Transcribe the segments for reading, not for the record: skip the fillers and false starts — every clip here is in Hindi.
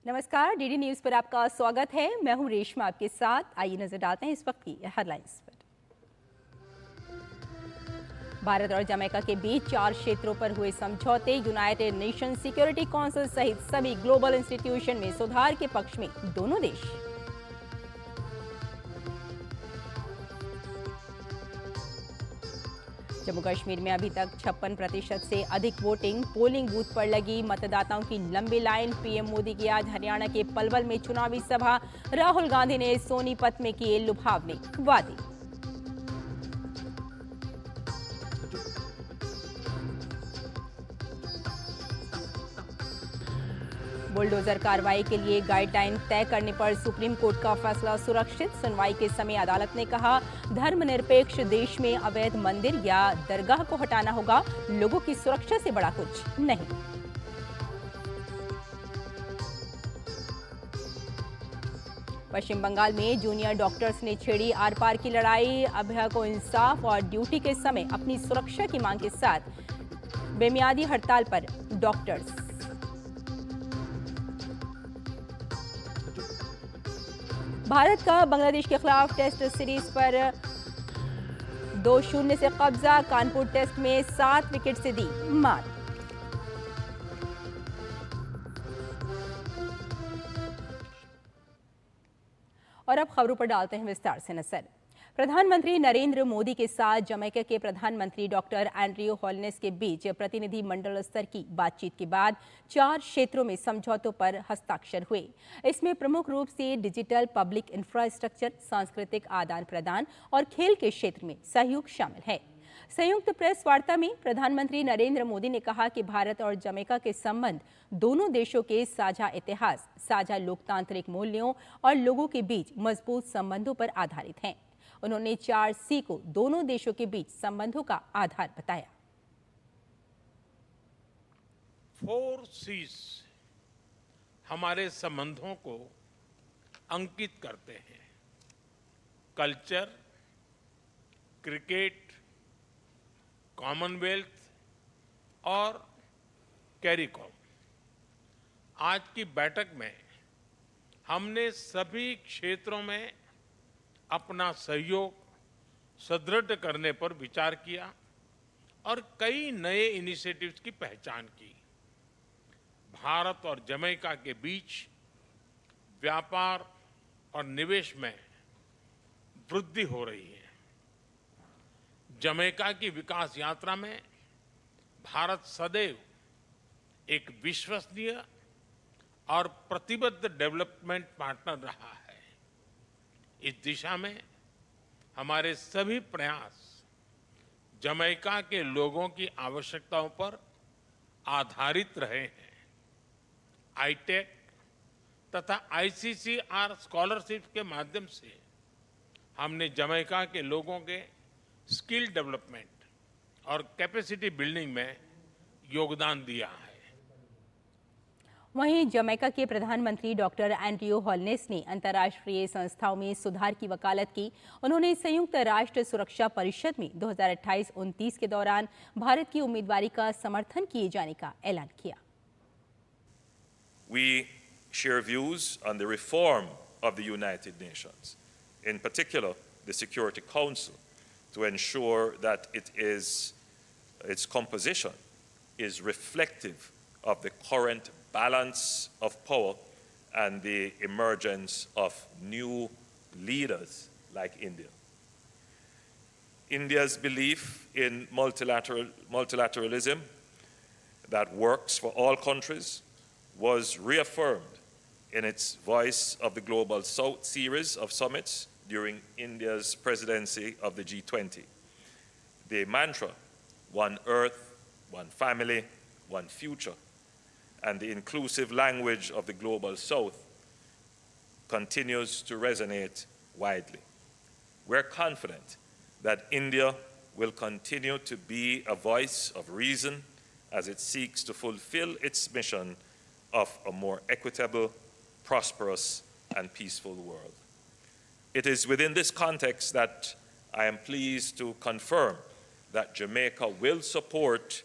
नमस्कार, डीडी न्यूज पर आपका स्वागत है। मैं हूं रेशमा आपके साथ। आइए नजर डालते हैं इस वक्त की हेडलाइंस पर। भारत और जमैका के बीच 4 क्षेत्रों पर हुए समझौते। यूनाइटेड नेशन सिक्योरिटी काउंसिल सहित सभी ग्लोबल इंस्टीट्यूशन में सुधार के पक्ष में दोनों देश। जम्मू कश्मीर में अभी तक 56% से अधिक वोटिंग। पोलिंग बूथ पर लगी मतदाताओं की लंबी लाइन। पीएम मोदी की आज हरियाणा के पलवल में चुनावी सभा। राहुल गांधी ने सोनीपत में किए लुभावने वादे। बुलडोजर कार्रवाई के लिए गाइडलाइन तय करने पर सुप्रीम कोर्ट का फैसला सुरक्षित। सुनवाई के समय अदालत ने कहा, धर्मनिरपेक्ष देश में अवैध मंदिर या दरगाह को हटाना होगा। लोगों की सुरक्षा से बड़ा कुछ नहीं। पश्चिम बंगाल में जूनियर डॉक्टर्स ने छेड़ी आर पार की लड़ाई। अभय को इंसाफ और ड्यूटी के समय अपनी सुरक्षा की मांग के साथ बेमियादी हड़ताल पर डॉक्टर्स। भारत का बांग्लादेश के खिलाफ टेस्ट सीरीज पर 2-0 से कब्जा। कानपुर टेस्ट में 7 विकेट से दी मात। और अब खबरों पर डालते हैं विस्तार से नजर। प्रधानमंत्री नरेंद्र मोदी के साथ जमैका के प्रधानमंत्री डॉक्टर एंड्रयू होल्नेस के बीच प्रतिनिधि मंडल स्तर की बातचीत के बाद 4 क्षेत्रों में समझौतों पर हस्ताक्षर हुए। इसमें प्रमुख रूप से डिजिटल, पब्लिक इंफ्रास्ट्रक्चर, सांस्कृतिक आदान प्रदान और खेल के क्षेत्र में सहयोग शामिल है। संयुक्त प्रेस वार्ता में प्रधानमंत्री नरेंद्र मोदी ने कहा कि भारत और जमैका के संबंध दोनों देशों के साझा इतिहास, साझा लोकतांत्रिक मूल्यों और लोगों के बीच मजबूत संबंधों पर आधारित हैं। उन्होंने 4C को दोनों देशों के बीच संबंधों का आधार बताया। 4 C's हमारे संबंधों को अंकित करते हैं। कल्चर, क्रिकेट, कॉमनवेल्थ और कैरिकॉम। आज की बैठक में हमने सभी क्षेत्रों में अपना सहयोग सुदृढ़ करने पर विचार किया और कई नए इनिशिएटिव्स की पहचान की। भारत और जमैका के बीच व्यापार और निवेश में वृद्धि हो रही है। जमैका की विकास यात्रा में भारत सदैव एक विश्वसनीय और प्रतिबद्ध डेवलपमेंट पार्टनर रहा है। इस दिशा में हमारे सभी प्रयास जमैका के लोगों की आवश्यकताओं पर आधारित रहे हैं। आईटेक तथा आईसीसीआर स्कॉलरशिप के माध्यम से हमने जमैका के लोगों के स्किल डेवलपमेंट और कैपेसिटी बिल्डिंग में योगदान दिया है। वहीं जमैका के प्रधानमंत्री डॉक्टर एंड्रयू होल्नेस ने अंतर्राष्ट्रीय संस्थाओं में सुधार की वकालत की। उन्होंने संयुक्त राष्ट्र सुरक्षा परिषद में 2028-29 के दौरान भारत की उम्मीदवारी का समर्थन किए जाने का ऐलान किया। We share views on the reform of the United Nations, in particular the Security Council, to ensure that its composition is reflective of the current balance of power and the emergence of new leaders like India. India's belief in multilateralism that works for all countries was reaffirmed in its Voice of the Global South series of summits during India's presidency of the G20. The mantra, one earth, one family, one future, and the inclusive language of the Global South continues to resonate widely. We're confident that India will continue to be a voice of reason as it seeks to fulfill its mission of a more equitable, prosperous, and peaceful world. It is within this context that I am pleased to confirm that Jamaica will support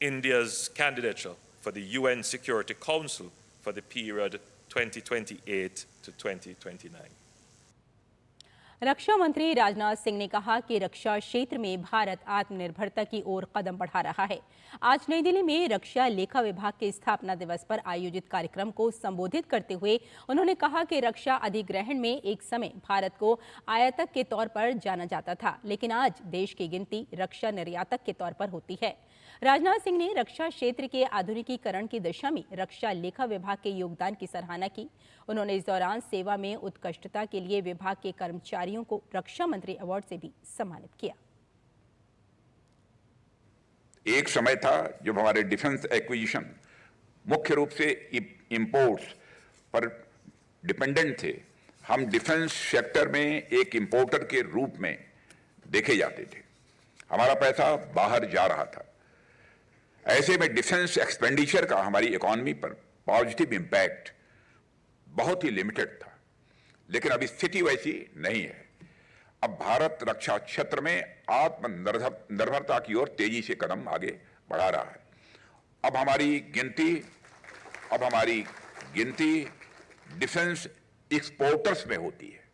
India's candidature for the UN Security Council for the period 2028 to 2029. रक्षा मंत्री राजनाथ सिंह ने कहा कि रक्षा क्षेत्र में भारत आत्मनिर्भरता की ओर कदम बढ़ा रहा है। आज नई दिल्ली में रक्षा लेखा विभाग के स्थापना दिवस पर आयोजित कार्यक्रम को संबोधित करते हुए उन्होंने कहा कि रक्षा अधिग्रहण में एक समय भारत को आयातक के तौर पर जाना जाता था, लेकिन आज देश की गिनती रक्षा निर्यातक के तौर पर होती है। राजनाथ सिंह ने रक्षा क्षेत्र के आधुनिकीकरण की दिशा में रक्षा लेखा विभाग के योगदान की सराहना की। उन्होंने इस दौरान सेवा में उत्कृष्टता के लिए विभाग के कर्मचारियों को रक्षा मंत्री अवार्ड से भी सम्मानित किया। एक समय था जब हमारे डिफेंस एक्विजिशन मुख्य रूप से इंपोर्ट्स पर डिपेंडेंट थे। हम डिफेंस सेक्टर में एक इंपोर्टर के रूप में देखे जाते थे, हमारा पैसा बाहर जा रहा था। ऐसे में डिफेंस एक्सपेंडिचर का हमारी इकोनॉमी पर पॉजिटिव इंपैक्ट बहुत ही लिमिटेड था, लेकिन अभी स्थिति वैसी नहीं है। अब भारत रक्षा क्षेत्र में आत्मनिर्भरता की ओर तेजी से कदम आगे बढ़ा रहा है। अब हमारी गिनती डिफेंस एक्सपोर्टर्स में होती है।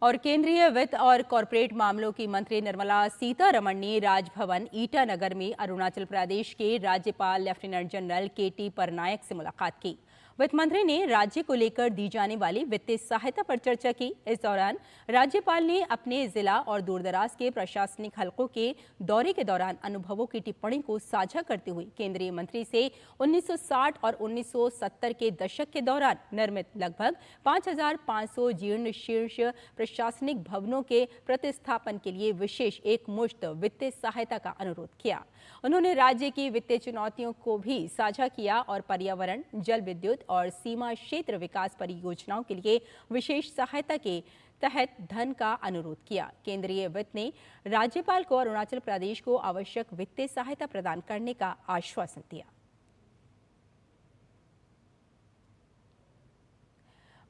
और केंद्रीय वित्त और कॉरपोरेट मामलों की मंत्री निर्मला सीतारमण ने राजभवन ईटानगर में अरुणाचल प्रदेश के राज्यपाल लेफ्टिनेंट जनरल केटी पटनायक से मुलाकात की। वित्त मंत्री ने राज्य को लेकर दी जाने वाली वित्तीय सहायता पर चर्चा की। इस दौरान राज्यपाल ने अपने जिला और दूरदराज के प्रशासनिक हलकों के दौरे के दौरान अनुभवों की टिप्पणी को साझा करते हुए केंद्रीय मंत्री से 1960 और 1970 के दशक के दौरान निर्मित लगभग 5,500 जीर्ण शीर्ष प्रशासनिक भवनों के प्रतिस्थापन के लिए विशेष एकमुश्त वित्तीय सहायता का अनुरोध किया। उन्होंने राज्य की वित्तीय चुनौतियों को भी साझा किया और पर्यावरण, जल विद्युत और सीमा क्षेत्र विकास परियोजनाओं के लिए विशेष सहायता के तहत धन का अनुरोध किया। केंद्रीय वित्त ने राज्यपाल को अरुणाचल प्रदेश को आवश्यक वित्तीय सहायता प्रदान करने का आश्वासन दिया।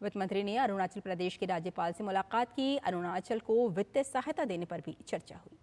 वित्त मंत्री ने अरुणाचल प्रदेश के राज्यपाल से मुलाकात की। अरुणाचल को वित्तीय सहायता देने पर भी चर्चा हुई।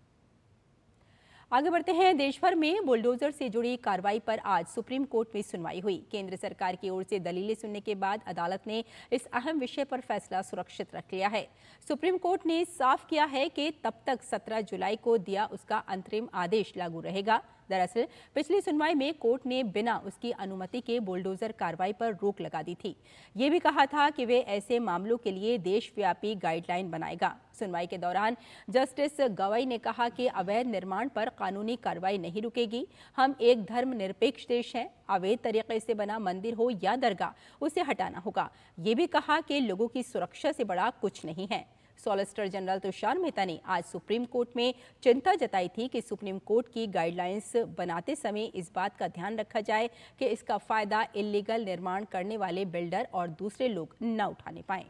आगे बढ़ते हैं। देश भर में बुलडोजर से जुड़ी कार्रवाई पर आज सुप्रीम कोर्ट में सुनवाई हुई। केंद्र सरकार की ओर से दलीलें सुनने के बाद अदालत ने इस अहम विषय पर फैसला सुरक्षित रख लिया है। सुप्रीम कोर्ट ने साफ किया है कि तब तक 17 जुलाई को दिया उसका अंतरिम आदेश लागू रहेगा। दरअसल पिछली सुनवाई में कोर्ट ने बिना उसकी अनुमति के बुलडोजर कार्रवाई पर रोक लगा दी थी। ये भी कहा था कि वे ऐसे मामलों के लिए देशव्यापी गाइडलाइन बनाएगा। सुनवाई के दौरान जस्टिस गवई ने कहा कि अवैध निर्माण पर कानूनी कार्रवाई नहीं रुकेगी। हम एक धर्मनिरपेक्ष देश हैं। अवैध तरीके से बना मंदिर हो या दरगाह, उसे हटाना होगा। ये भी कहा कि लोगों की सुरक्षा से बड़ा कुछ नहीं है। सॉलिसिटर जनरल तुषार मेहता ने आज सुप्रीम कोर्ट में चिंता जताई थी कि सुप्रीम कोर्ट की गाइडलाइंस बनाते समय इस बात का ध्यान रखा जाए कि इसका फायदा इलीगल निर्माण करने वाले बिल्डर और दूसरे लोग न उठाने पाएं।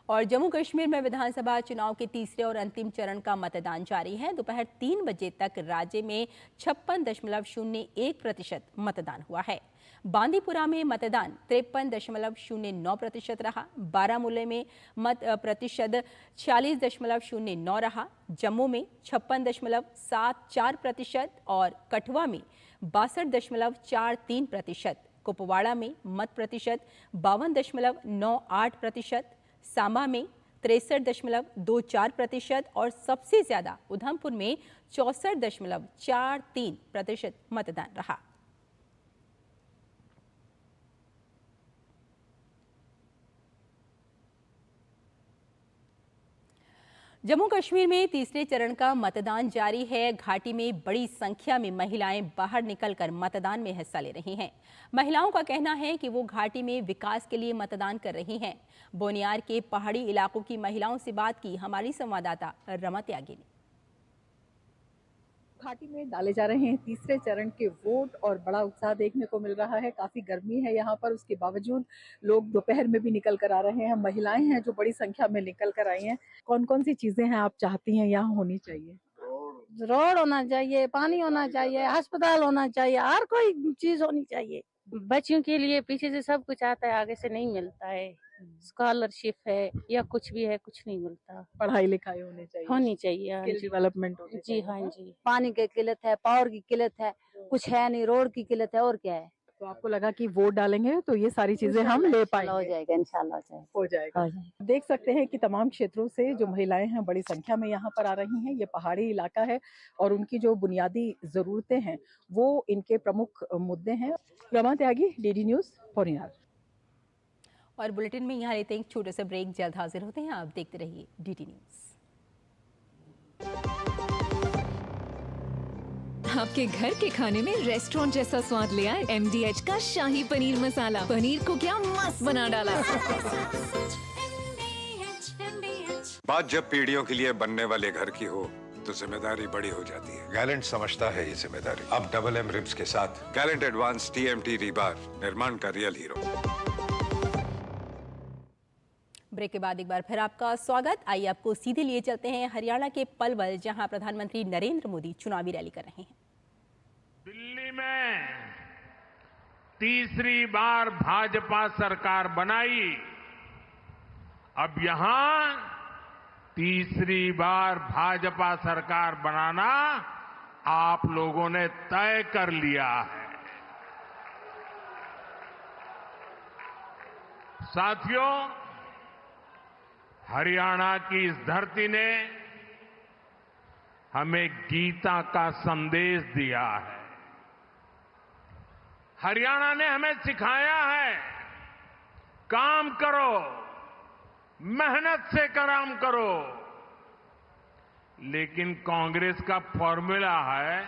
और जम्मू कश्मीर में विधानसभा चुनाव के तीसरे और अंतिम चरण का मतदान जारी है। दोपहर 3 बजे तक राज्य में 56.01% मतदान हुआ है। बांदीपुरा में मतदान 53.09% रहा। बारामूला में मत प्रतिशत 46.09 रहा। जम्मू में 56.74% और कठुआ में 62.43%। कुपवाड़ा में मत प्रतिशत 52.98%। सांबा में 63.24% और सबसे ज्यादा उधमपुर में 64.43% मतदान रहा। जम्मू कश्मीर में तीसरे चरण का मतदान जारी है। घाटी में बड़ी संख्या में महिलाएं बाहर निकलकर मतदान में हिस्सा ले रही हैं। महिलाओं का कहना है कि वो घाटी में विकास के लिए मतदान कर रही हैं। बोनियार के पहाड़ी इलाकों की महिलाओं से बात की हमारी संवाददाता रमा त्यागी ने। घाटी में डाले जा रहे हैं तीसरे चरण के वोट और बड़ा उत्साह देखने को मिल रहा है। काफी गर्मी है यहाँ पर, उसके बावजूद लोग दोपहर में भी निकल कर आ रहे हैं। महिलाएं हैं जो बड़ी संख्या में निकल कर आई हैं। कौन कौन सी चीजें हैं आप चाहती हैं यहाँ होनी चाहिए? रोड होना चाहिए, पानी होना चाहिए, अस्पताल होना चाहिए, हर कोई चीज होनी चाहिए। बच्चियों के लिए पीछे से सब कुछ आता है, आगे से नहीं मिलता है। स्कॉलरशिप है या कुछ भी है, कुछ नहीं मिलता। पढ़ाई लिखाई होनी चाहिए। हाँ स्किल जी, डेवलपमेंट होनी जी चाहिए। हाँ जी। पानी की किल्लत है, पावर की किल्लत है, कुछ है नहीं, रोड की किल्लत है, और क्या है। तो आपको लगा कि वोट डालेंगे तो ये सारी चीजें हम ले हो पाएंगे? जाएगा, इंशाल्लाह हो जाएगा। हो जाएगा। देख सकते हैं कि तमाम क्षेत्रों से जो महिलाएं हैं बड़ी संख्या में यहाँ पर आ रही हैं। ये पहाड़ी इलाका है और उनकी जो बुनियादी जरूरतें हैं वो इनके प्रमुख मुद्दे हैं। रमा त्यागी, डीडी न्यूज, होनिहार। और बुलेटिन में यहाँ लेते हैं एक छोटे से ब्रेक, जल्द हाजिर होते हैं। आप देखते रहिए डीडी न्यूज। आपके घर के खाने में रेस्टोरेंट जैसा स्वाद ले आए MDH का शाही पनीर मसाला। पनीर को क्या मस्त बना डाला। बात जब पीढ़ियों के लिए बनने वाले घर की हो तो जिम्मेदारी बड़ी हो जाती है। गैलेंट समझता है ये जिम्मेदारी। अब डबल M रिब्स के साथ गैलेंट एडवांस TMT रीबार, निर्माण का रियल हीरो। ब्रेक के बाद एक बार फिर आपका स्वागत। आइए आपको सीधे लिए चलते हैं हरियाणा के पलवल, जहां प्रधानमंत्री नरेंद्र मोदी चुनावी रैली कर रहे हैं। दिल्ली में तीसरी बार भाजपा सरकार बनाई। अब यहां तीसरी बार भाजपा सरकार बनाना आप लोगों ने तय कर लिया है। साथियों, हरियाणा की इस धरती ने हमें गीता का संदेश दिया है। हरियाणा ने हमें सिखाया है, काम करो, मेहनत से काम करो। लेकिन कांग्रेस का फॉर्मूला है,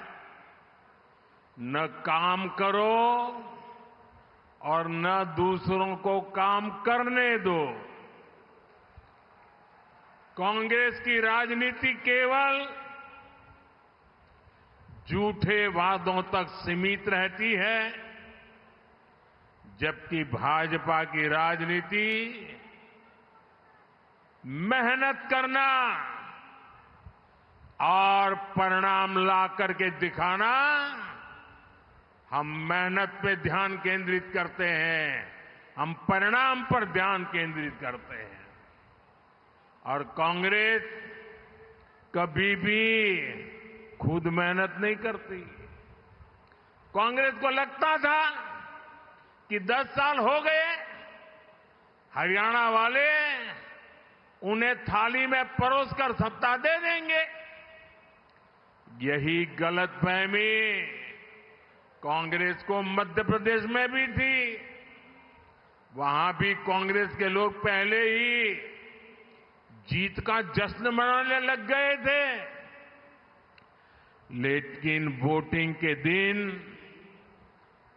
न काम करो और न दूसरों को काम करने दो। कांग्रेस की राजनीति केवल झूठे वादों तक सीमित रहती है, जबकि भाजपा की राजनीति मेहनत करना और परिणाम ला करके दिखाना। हम मेहनत पे ध्यान केंद्रित करते हैं, हम परिणाम पर ध्यान केंद्रित करते हैं। और कांग्रेस कभी भी खुद मेहनत नहीं करती। कांग्रेस को लगता था कि 10 साल हो गए, हरियाणा वाले उन्हें थाली में परोस कर सत्ता दे देंगे। यही गलतफहमी कांग्रेस को मध्य प्रदेश में भी थी। वहां भी कांग्रेस के लोग पहले ही जीत का जश्न मनाने लग गए थे। लेकिन वोटिंग के दिन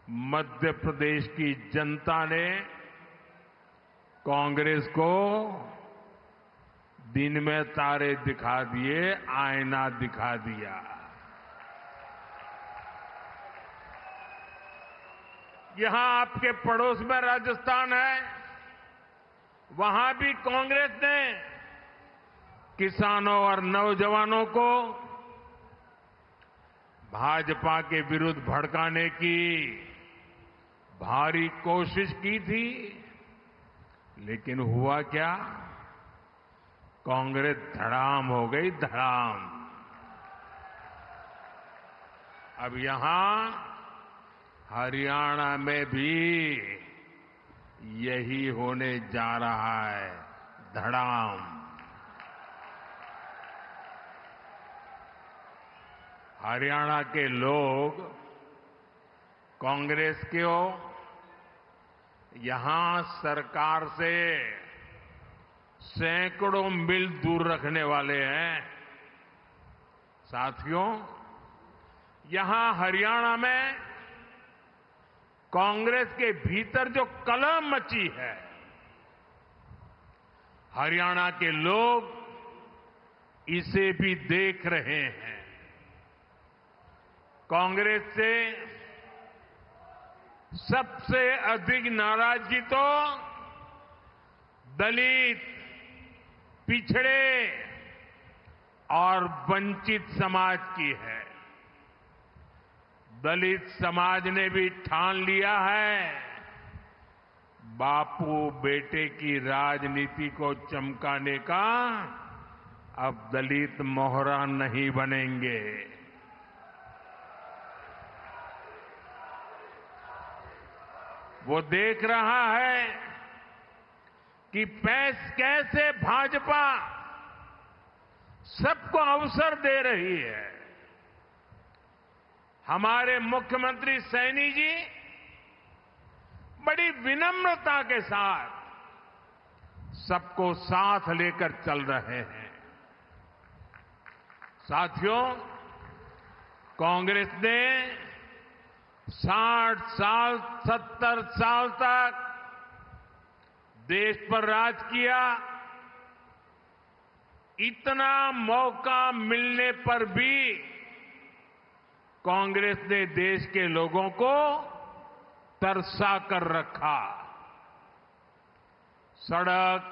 मध्य प्रदेश की जनता ने कांग्रेस को दिन में तारे दिखा दिए, आईना दिखा दिया। यहां आपके पड़ोस में राजस्थान है, वहां भी कांग्रेस ने किसानों और नौजवानों को भाजपा के विरुद्ध भड़काने की भारी कोशिश की थी। लेकिन हुआ क्या? कांग्रेस धड़ाम हो गई, धड़ाम। अब यहां हरियाणा में भी यही होने जा रहा है, धड़ाम। हरियाणा के लोग कांग्रेस को यहां सरकार से सैकड़ों मील दूर रखने वाले हैं। साथियों, यहां हरियाणा में कांग्रेस के भीतर जो कलह मची है, हरियाणा के लोग इसे भी देख रहे हैं। कांग्रेस से सबसे अधिक नाराजगी तो दलित, पिछड़े और वंचित समाज की है। दलित समाज ने भी ठान लिया है, बापू बेटे की राजनीति को चमकाने का अब दलित मोहरा नहीं बनेंगे। वो देख रहा है कि कैसे भाजपा सबको अवसर दे रही है। हमारे मुख्यमंत्री सैनी जी बड़ी विनम्रता के साथ सबको साथ लेकर चल रहे हैं। साथियों, कांग्रेस ने 60 साल 70 साल तक देश पर राज किया। इतना मौका मिलने पर भी कांग्रेस ने देश के लोगों को तरसा कर रखा। सड़क,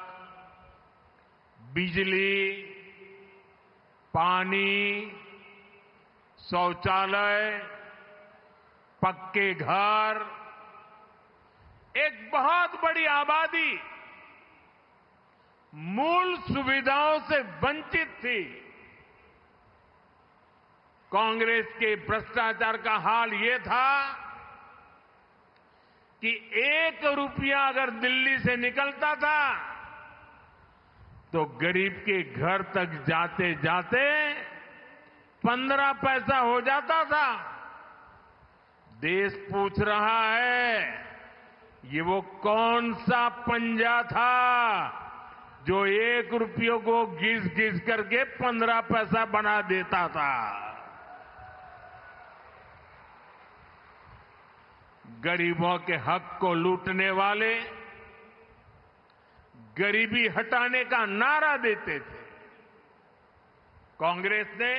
बिजली, पानी, शौचालय, पक्के घर, एक बहुत बड़ी आबादी मूल सुविधाओं से वंचित थी। कांग्रेस के भ्रष्टाचार का हाल ये था कि 1 रुपया अगर दिल्ली से निकलता था तो गरीब के घर तक जाते जाते 15 पैसा हो जाता था। देश पूछ रहा है, ये वो कौन सा पंजा था जो 1 रुपये को घिस घिस करके 15 पैसा बना देता था। गरीबों के हक को लूटने वाले गरीबी हटाने का नारा देते थे। कांग्रेस ने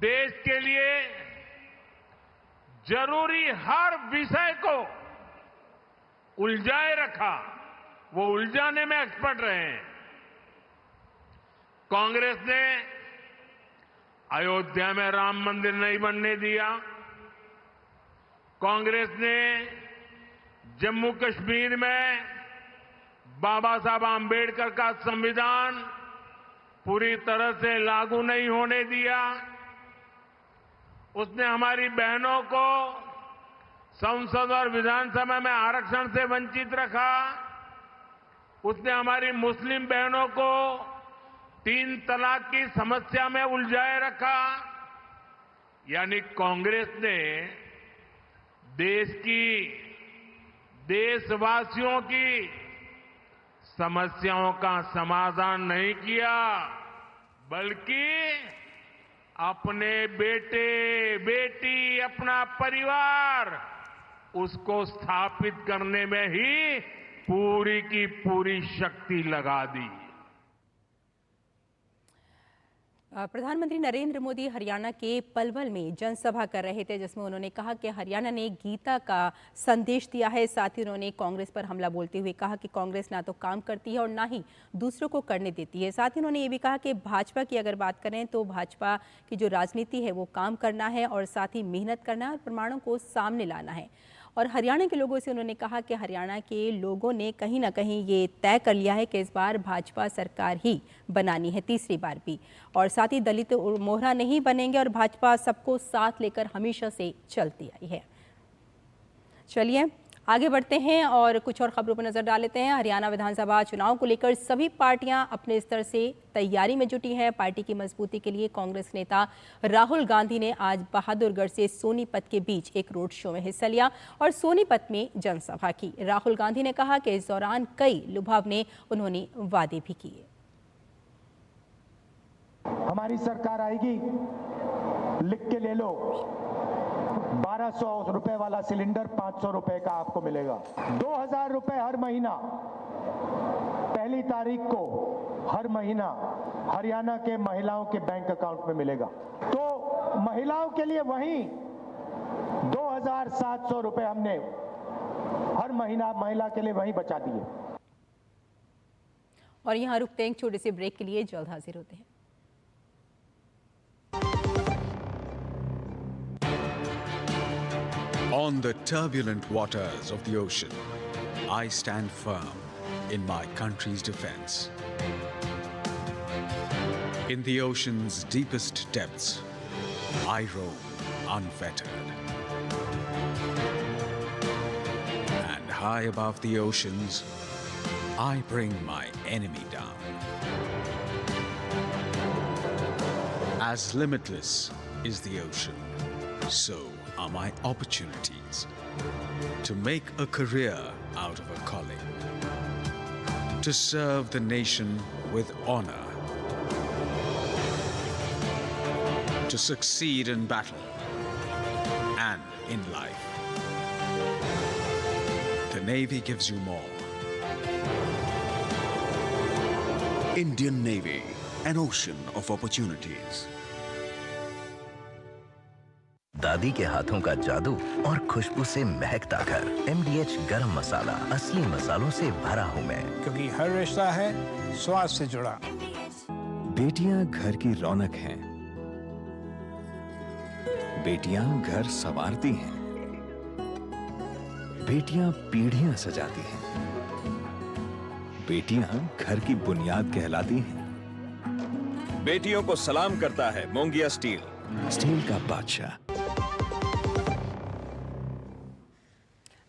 देश के लिए जरूरी हर विषय को उलझाए रखा। वो उलझाने में एक्सपर्ट रहे हैं। कांग्रेस ने अयोध्या में राम मंदिर नहीं बनने दिया। कांग्रेस ने जम्मू कश्मीर में बाबा साहब आंबेडकर का संविधान पूरी तरह से लागू नहीं होने दिया। उसने हमारी बहनों को संसद और विधानसभा में आरक्षण से वंचित रखा। उसने हमारी मुस्लिम बहनों को 3 तलाक की समस्या में उलझाए रखा। यानी कांग्रेस ने देशवासियों की समस्याओं का समाधान नहीं किया, बल्कि अपने बेटे बेटी, अपना परिवार, उसको स्थापित करने में ही पूरी की पूरी शक्ति लगा दी। प्रधानमंत्री नरेंद्र मोदी हरियाणा के पलवल में जनसभा कर रहे थे, जिसमें उन्होंने कहा कि हरियाणा ने गीता का संदेश दिया है। साथ ही उन्होंने कांग्रेस पर हमला बोलते हुए कहा कि कांग्रेस ना तो काम करती है और ना ही दूसरों को करने देती है। साथ ही उन्होंने ये भी कहा कि भाजपा की अगर बात करें तो भाजपा की जो राजनीति है वो काम करना है और साथ ही मेहनत करना है और प्रमाणों को सामने लाना है। और हरियाणा के लोगों से उन्होंने कहा कि हरियाणा के लोगों ने कहीं ना कहीं ये तय कर लिया है कि इस बार भाजपा सरकार ही बनानी है, तीसरी बार भी। और साथ ही दलित मोहरा नहीं बनेंगे और भाजपा सबको साथ लेकर हमेशा से चलती आई है। चलिए आगे बढ़ते हैं और कुछ और खबरों पर नजर डाल लेते हैं। हरियाणा विधानसभा चुनाव को लेकर सभी पार्टियां अपने स्तर से तैयारी में जुटी हैं। पार्टी की मजबूती के लिए कांग्रेस नेता राहुल गांधी ने आज बहादुरगढ़ से सोनीपत के बीच एक रोड शो में हिस्सा लिया और सोनीपत में जनसभा की। राहुल गांधी ने कहा कि इस दौरान कई लुभावने उन्होंने वादे भी किए। हमारी सरकार आएगी, लिख के ले लो, 1200 रुपए वाला सिलेंडर 500 रुपए का आपको मिलेगा। 2000 रुपए हर महीना, पहली तारीख को हर महीना हरियाणा के महिलाओं के बैंक अकाउंट में मिलेगा। तो महिलाओं के लिए वही 2700 रुपए हमने हर महीना महिला के लिए वही बचा दिए। और यहाँ रुकते हैं एक छोटे से ब्रेक के लिए, जल्द हाजिर होते हैं। On the turbulent waters of the ocean, I stand firm in my country's defense. In the ocean's deepest depths, I roam unfettered. And high above the oceans, I bring my enemy down. As limitless is the ocean, so are my opportunities to make a career out of a calling, to serve the nation with honor, to succeed in battle and in life. The Navy gives you more. Indian Navy, an ocean of opportunities. दादी के हाथों का जादू और खुशबू से महकता घर। MDH गरम मसाला, असली मसालों से भरा हूँ मैं, क्योंकि हर रिश्ता है स्वाद से जुड़ा। बेटियां घर की रौनक हैं। बेटियां घर संवारती हैं। बेटियां पीढ़ियां सजाती हैं। बेटियां घर की बुनियाद कहलाती हैं। बेटियों को सलाम करता है मोंगिया स्टील, स्टील का बादशाह।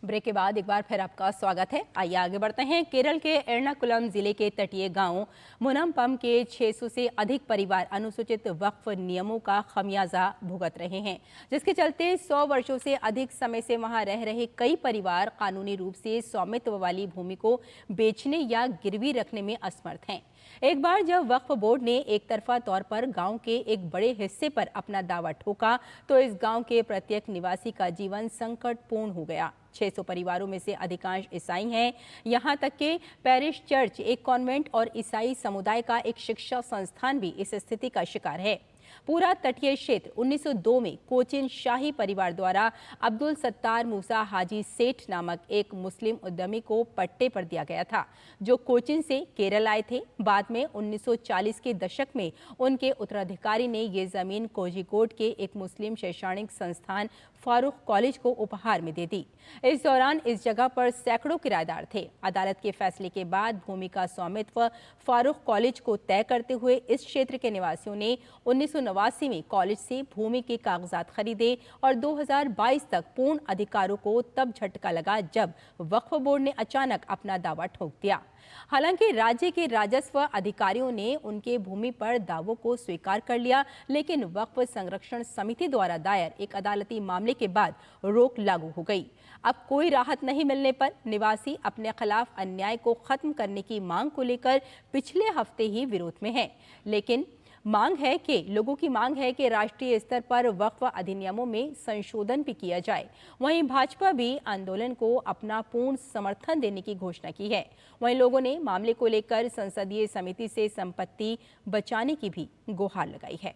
ब्रेक के बाद एक बार फिर आपका स्वागत है। आइए आगे बढ़ते हैं। केरल के एर्नाकुलम जिले के तटीय गांव मुनम्पम के 600 से अधिक परिवार अनुसूचित वक्फ नियमों का खमियाजा भुगत रहे हैं, जिसके चलते 100 वर्षों से अधिक समय से वहां रह रहे कई परिवार कानूनी रूप से स्वामित्व वाली भूमि को बेचने या गिरवी रखने में असमर्थ हैं। एक बार जब वक्फ बोर्ड ने एक तरफा तौर पर गांव के एक बड़े हिस्से पर अपना दावा ठोका तो इस गांव के प्रत्येक निवासी का जीवन संकटपूर्ण हो गया। 600 परिवारों में से अधिकांश ईसाई हैं। यहाँ तक कि पैरिश चर्च, एक कॉन्वेंट और ईसाई समुदाय का एक शिक्षा संस्थान भी इस स्थिति का शिकार है। पूरा तटीय क्षेत्र 1902 में कोचिन शाही परिवार द्वारा अब्दुल सत्तार मूसा हाजी सेठ नामक एक मुस्लिम उद्यमी को पट्टे पर दिया गया था, जो कोचिन से केरल आए थे। बाद में 1940 के दशक में उनके उत्तराधिकारी ने ये जमीन कोझिकोड के एक मुस्लिम शैक्षणिक संस्थान फारूक कॉलेज को उपहार में दे दी। इस दौरान इस जगह पर सैकड़ों किराएदार थे। अदालत के फैसले के बाद भूमि का स्वामित्व फारूक कॉलेज को तय करते हुए इस क्षेत्र के निवासियों ने 1989 में कॉलेज से भूमि के कागजात खरीदे और 2022 तक पूर्ण अधिकारों को तब झटका लगा जब वक्फ बोर्ड ने अचानक अपना दावा ठोक दिया। हालांकि राज्य के राजस्व अधिकारियों ने उनके भूमि पर दावों को स्वीकार कर लिया, लेकिन वक्फ संरक्षण समिति द्वारा दायर एक अदालती मामले के बाद रोक लागू हो गई। अब कोई राहत नहीं मिलने पर निवासी अपने खिलाफ अन्याय को खत्म करने की मांग को लेकर पिछले हफ्ते ही विरोध में हैं। लेकिन लोगों की मांग है कि राष्ट्रीय स्तर पर वक्फ अधिनियमों में संशोधन भी किया जाए। वहीं भाजपा भी आंदोलन को अपना पूर्ण समर्थन देने की घोषणा की है। वहीं लोगों ने मामले को लेकर संसदीय समिति से संपत्ति बचाने की भी गुहार लगाई है।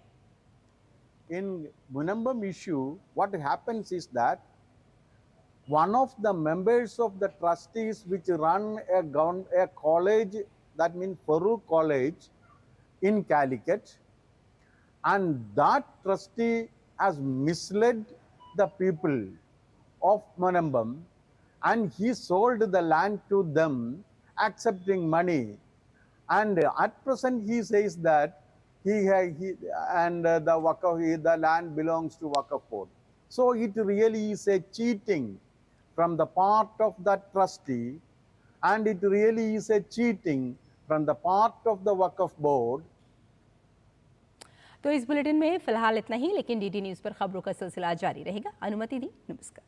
In Munampam issue, what happens is that one of the members of the trustees which run a college, that means Farooq College in Calicut, and that trustee has misled the people of Munampam, and he sold the land to them accepting money, and at present he says that the land belongs to Waqf board. So it really is a cheating from the part of that trustee, and it really is a cheating from the part of the Waqf board. तो इस बुलेटिन में फिलहाल इतना ही, लेकिन डीडी न्यूज पर खबरों का सिलसिला जारी रहेगा। अनुमति दी, नमस्कार।